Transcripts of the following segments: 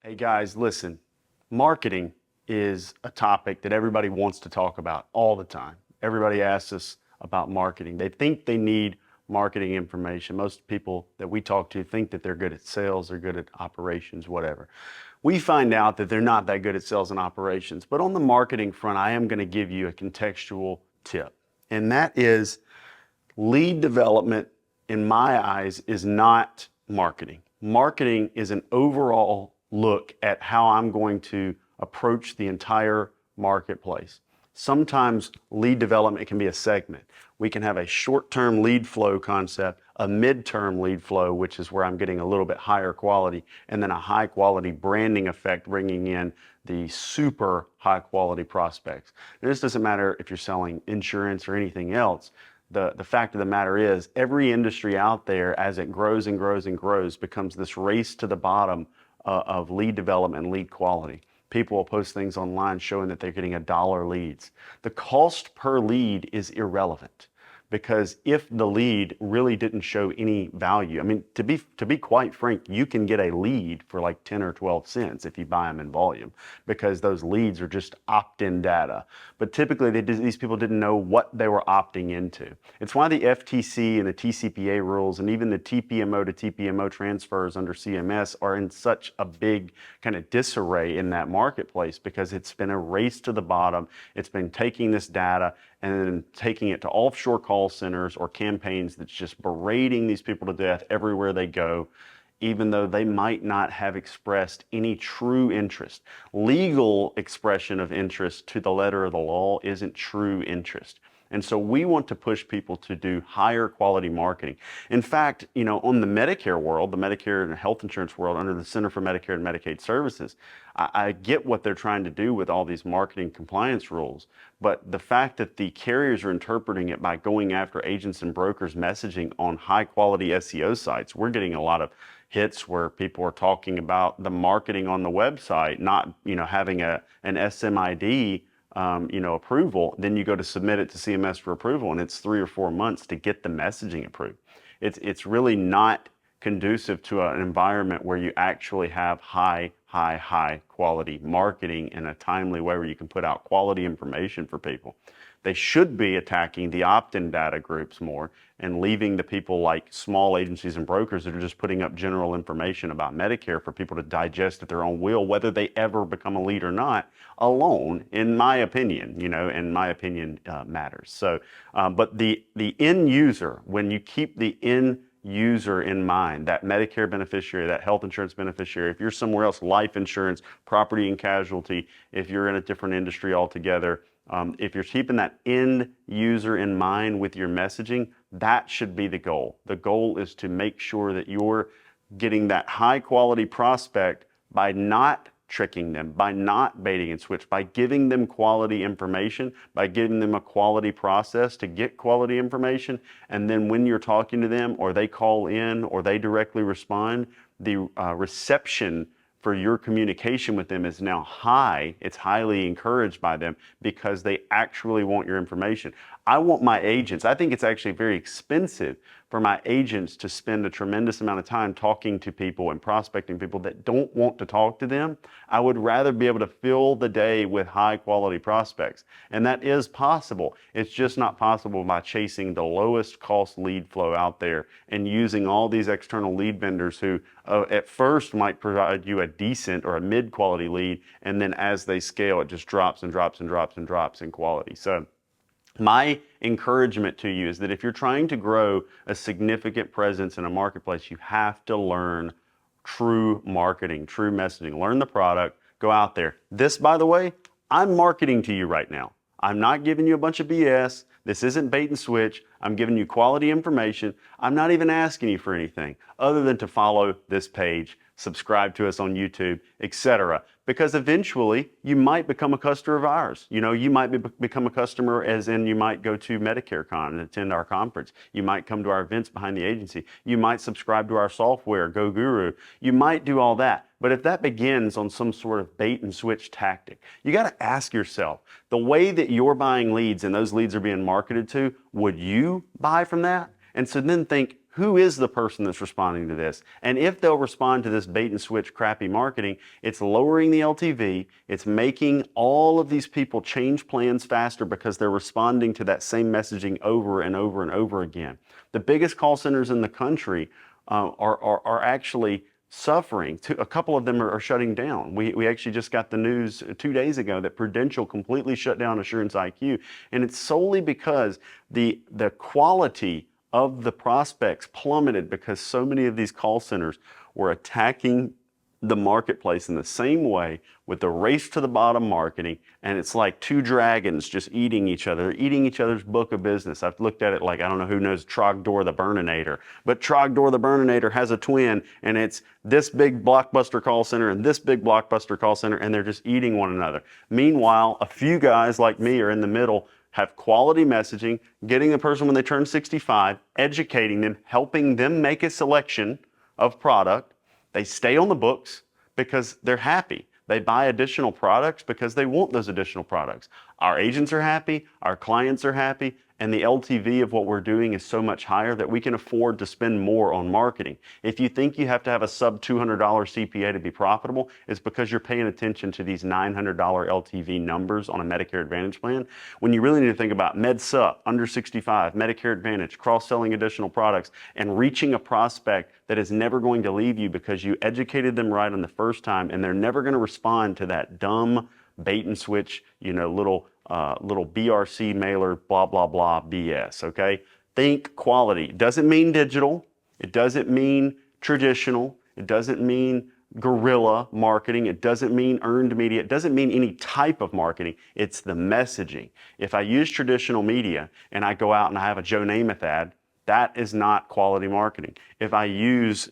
Hey guys, listen, marketing is a topic that everybody wants to talk about all the time. Everybody asks us about marketing. They think they need marketing information. Most people that we talk to think that they're good at sales, they're good at operations, whatever. We find out that they're not that good at sales and operations. But on the marketing front, I am going to give you a contextual tip. And that is lead development, in my eyes, is not marketing. Marketing is an overall look at how I'm going to approach the entire marketplace. Sometimes lead development can be a segment. We can have a short-term lead flow concept, a mid-term lead flow, which is where I'm getting a little bit higher quality, and then a high-quality branding effect, bringing in the super high-quality prospects. And this doesn't matter if you're selling insurance or anything else. The fact of the matter is, every industry out there, as it grows and grows and grows, becomes this race to the bottom of lead development and lead quality. People will post things online showing that they're getting $1 leads. The cost per lead is irrelevant, because if the lead really didn't show any value, I mean, to be quite frank, you can get a lead for like 10 or 12 cents if you buy them in volume, because those leads are just opt-in data. But typically these people didn't know what they were opting into. It's why the FTC and the TCPA rules and even the TPMO to TPMO transfers under CMS are in such a big kind of disarray in that marketplace, because it's been a race to the bottom. It's been taking this data and then taking it to offshore call centers or campaigns that's just berating these people to death everywhere they go, even though they might not have expressed any true interest. Legal expression of interest to the letter of the law isn't true interest. And so we want to push people to do higher quality marketing. In fact, on the Medicare world, the Medicare and health insurance world, under the Center for Medicare and Medicaid Services, I get what they're trying to do with all these marketing compliance rules. But the fact that the carriers are interpreting it by going after agents and brokers messaging on high quality SEO sites, we're getting a lot of hits where people are talking about the marketing on the website not having an SMID approval. Then you go to submit it to CMS for approval, and it's 3 or 4 months to get the messaging approved. It's really not conducive to an environment where you actually have high quality marketing in a timely way, where you can put out quality information for people. They should be attacking the opt-in data groups more and leaving the people like small agencies and brokers that are just putting up general information about Medicare for people to digest at their own will, whether they ever become a lead or not, alone, in my opinion, and my opinion matters. So, but the end user, when you keep the end user in mind, that Medicare beneficiary, that health insurance beneficiary, if you're somewhere else, life insurance, property and casualty, if you're in a different industry altogether, if you're keeping that end user in mind with your messaging, that should be the goal. The goal is to make sure that you're getting that high quality prospect by not tricking them, by not baiting and switch, by giving them quality information, by giving them a quality process to get quality information. And then when you're talking to them, or they call in, or they directly respond, the reception for your communication with them is now high. It's highly encouraged by them because they actually want your information. I want my agents, I think it's actually very expensive for my agents to spend a tremendous amount of time talking to people and prospecting people that don't want to talk to them. I would rather be able to fill the day with high quality prospects. And that is possible. It's just not possible by chasing the lowest cost lead flow out there and using all these external lead vendors who at first might provide you a decent or a mid quality lead, and then as they scale, it just drops and drops and drops and drops in quality. So my encouragement to you is that if you're trying to grow a significant presence in a marketplace, you have to learn true marketing, true messaging. Learn the product, go out there. This, by the way, I'm marketing to you right now. I'm not giving you a bunch of BS. This isn't bait and switch. I'm giving you quality information. I'm not even asking you for anything other than to follow this page, subscribe to us on YouTube, etc. Because eventually you might become a customer of ours. You might become a customer, as in you might go to Medicare Con and attend our conference. You might come to our events behind the agency. You might subscribe to our software, Go Guru. You might do all that. But if that begins on some sort of bait and switch tactic, you got to ask yourself, the way that you're buying leads and those leads are being marketed to, would you buy from that? And so then think, who is the person that's responding to this? And if they'll respond to this bait and switch crappy marketing, it's lowering the LTV, it's making all of these people change plans faster because they're responding to that same messaging over and over and over again. The biggest call centers in the country are actually suffering. A couple of them are shutting down. We actually just got the news 2 days ago that Prudential completely shut down Assurance IQ, and it's solely because the quality of the prospects plummeted because so many of these call centers were attacking the marketplace in the same way with the race to the bottom marketing, and it's like two dragons just eating each other, eating each other's book of business. I've looked at it like, I don't know who knows Trogdor the Burninator, but Trogdor the Burninator has a twin, and it's this big blockbuster call center and this big blockbuster call center, and they're just eating one another. Meanwhile, a few guys like me are in the middle, have quality messaging, getting the person when they turn 65, educating them, helping them make a selection of product. They stay on the books because they're happy. They buy additional products because they want those additional products. Our agents are happy, our clients are happy, and the LTV of what we're doing is so much higher that we can afford to spend more on marketing. If you think you have to have a sub $200 CPA to be profitable, it's because you're paying attention to these $900 LTV numbers on a Medicare Advantage plan, when you really need to think about Med Sup, under 65, Medicare Advantage, cross-selling additional products, and reaching a prospect that is never going to leave you because you educated them right on the first time, and they're never going to respond to that dumb bait and switch, little BRC mailer, blah, blah, blah, BS, okay? Think quality. It doesn't mean digital. It doesn't mean traditional. It doesn't mean guerrilla marketing. It doesn't mean earned media. It doesn't mean any type of marketing. It's the messaging. If I use traditional media and I go out and I have a Joe Namath ad, that is not quality marketing. If I use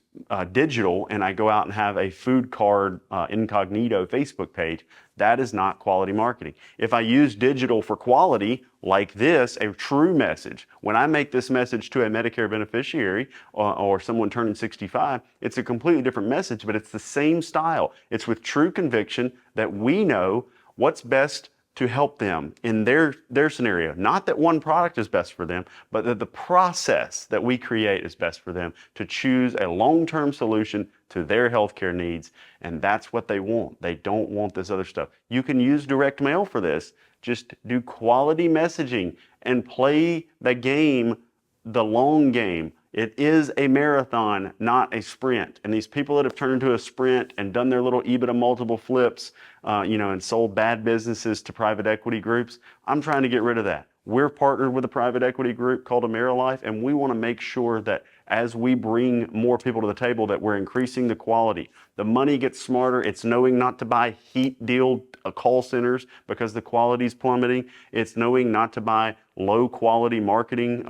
digital and I go out and have a food card incognito Facebook page, that is not quality marketing. If I use digital for quality, like this, a true message, when I make this message to a Medicare beneficiary or someone turning 65, it's a completely different message, but it's the same style. It's with true conviction that we know what's best to help them in their scenario. Not that one product is best for them, but that the process that we create is best for them to choose a long-term solution to their healthcare needs. And that's what they want. They don't want this other stuff. You can use direct mail for this. Just do quality messaging and play the game, the long game. It is a marathon, not a sprint. And these people that have turned into a sprint and done their little EBITDA multiple flips, and sold bad businesses to private equity groups, I'm trying to get rid of that. We're partnered with a private equity group called AmeriLife, and we want to make sure that as we bring more people to the table, that we're increasing the quality. The money gets smarter. It's knowing not to buy heat deal call centers because the quality is plummeting. It's knowing not to buy low quality marketing,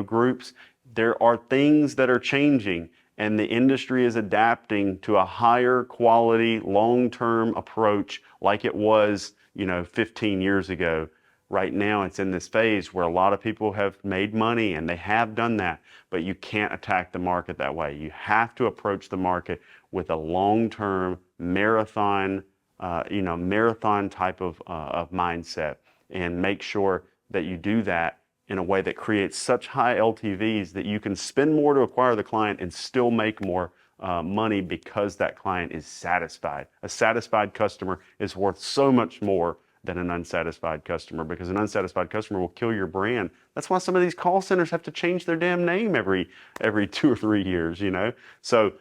groups. There are things that are changing, and the industry is adapting to a higher quality, long-term approach like it was, 15 years ago. Right now, it's in this phase where a lot of people have made money, and they have done that, but you can't attack the market that way. You have to approach the market with a long-term marathon, marathon type of mindset, and make sure that you do that in a way that creates such high LTVs that you can spend more to acquire the client and still make more money because that client is satisfied. A satisfied customer is worth so much more than an unsatisfied customer, because an unsatisfied customer will kill your brand. That's why some of these call centers have to change their damn name every 2 or 3 years, So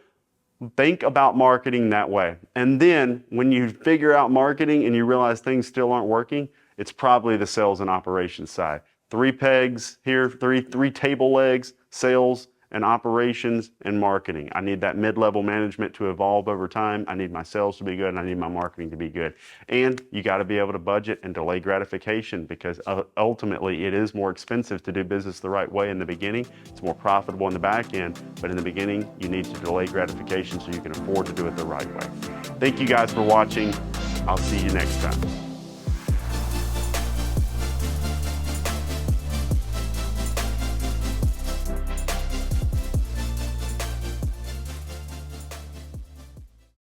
think about marketing that way. And then when you figure out marketing and you realize things still aren't working, it's probably the sales and operations side. 3 pegs here, three table legs: sales and operations and marketing. I need that mid-level management to evolve over time. I need my sales to be good, and I need my marketing to be good. And you got to be able to budget and delay gratification, because ultimately it is more expensive to do business the right way in the beginning. It's more profitable in the back end, but in the beginning you need to delay gratification so you can afford to do it the right way. Thank you guys for watching. I'll see you next time.